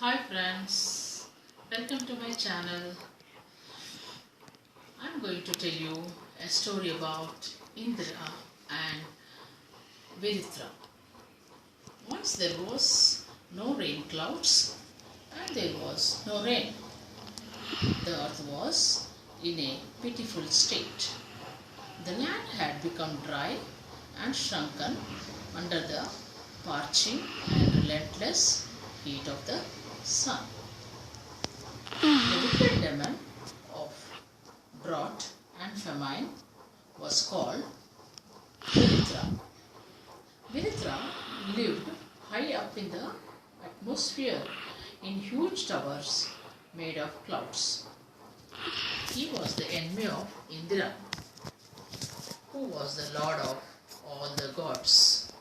Hi friends, welcome to my channel. I'm going to tell you a story about Indra and Viritra. Once there was no rain clouds and there was no rain. The earth was in a pitiful state. The land had become dry and shrunken under the parching and relentless heat of the sun. The wicked demon of drought and famine was called Viritra. Viritra lived high up in the atmosphere in huge towers made of clouds. He was the enemy of Indra, who was the lord of all the gods.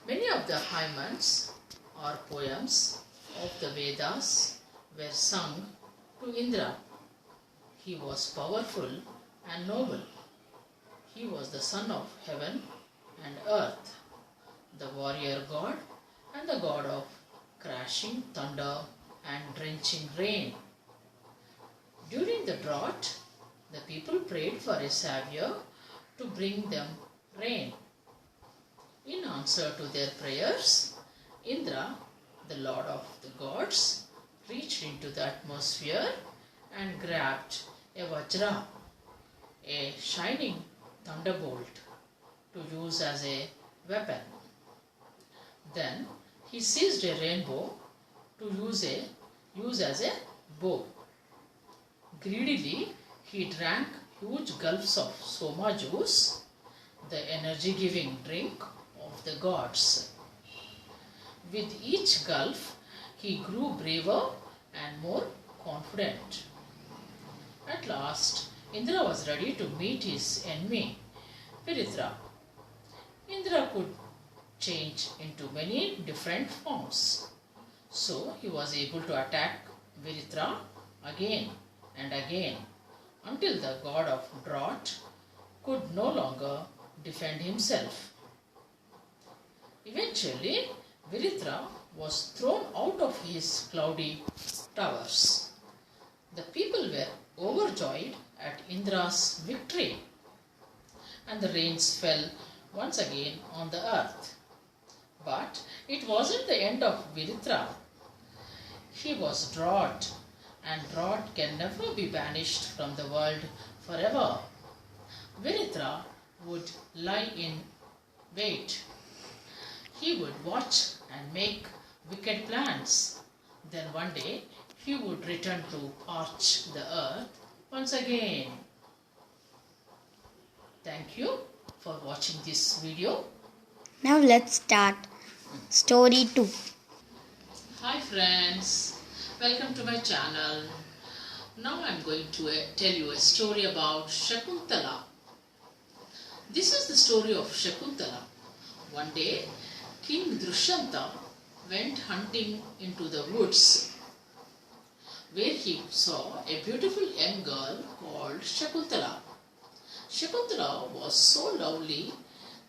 Many of the hymns or poems of the Vedas were sung to Indra. He was powerful and noble. He was the son of heaven and earth, the warrior god and the god of crashing thunder and drenching rain. During the drought, the people prayed for a savior to bring them rain. In answer to their prayers, Indra, the lord of the gods, reached into the atmosphere and grabbed a vajra, a shining thunderbolt, to use as a weapon. Then he seized a rainbow to use as a bow. Greedily, he drank huge gulps of soma juice, the energy-giving drink of the gods. With each gulp, he grew braver and more confident. At last, Indra was ready to meet his enemy, Viritra. Indra could change into many different forms, so he was able to attack Viritra again and again until the god of drought could no longer defend himself. Eventually, Viritra was thrown out of his cloudy towers. The people were overjoyed at Indra's victory, and the rains fell once again on the earth. But it wasn't the end of Viritra. He was drought, and drought can never be banished from the world forever. Viritra would lie in wait. He would watch and make wicked plans. Then one day he would return to parch the earth once again. Thank you for watching this video. Now let's start story 2. Hi friends, welcome to my channel. Now I am going to tell you a story about Shakuntala. This is the story of Shakuntala. One day, King Dushyanta went hunting into the woods, where he saw a beautiful young girl called Shakuntala. Shakuntala was so lovely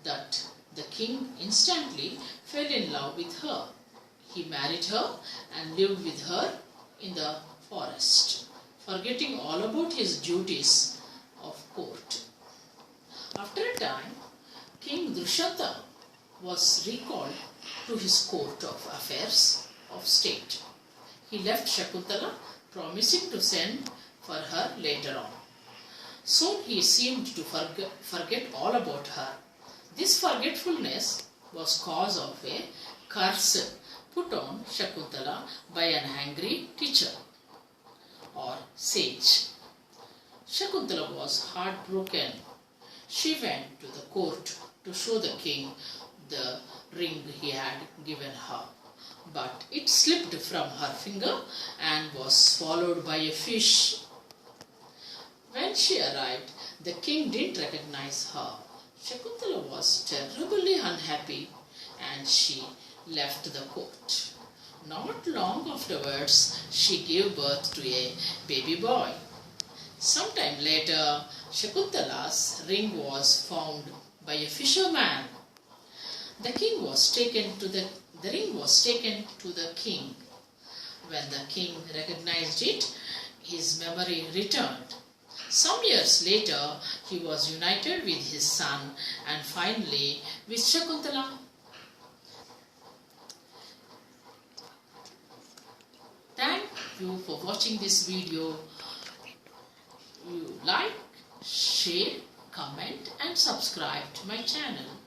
that the king instantly fell in love with her. He married her and lived with her in the forest, forgetting all about his duties of court. After a time, King Dushyanta was recalled to his court of affairs of state. He left Shakuntala, promising to send for her later on. Soon he seemed to forget all about her. This forgetfulness was cause of a curse put on Shakuntala by an angry teacher or sage. Shakuntala was heartbroken. She went to the court to show the king the ring he had given her, but it slipped from her finger and was swallowed by a fish. When she arrived, the king didn't recognize her. Shakuntala was terribly unhappy and she left the court. Not long afterwards, she gave birth to a baby boy. Sometime later, Shakuntala's ring was found by a fisherman. The ring was taken to the king. when the king recognized it, his memory returned. Some years later, he was united with his son and finally with Shakuntala. Thank you for watching this video. You like, share, comment and subscribe to my channel.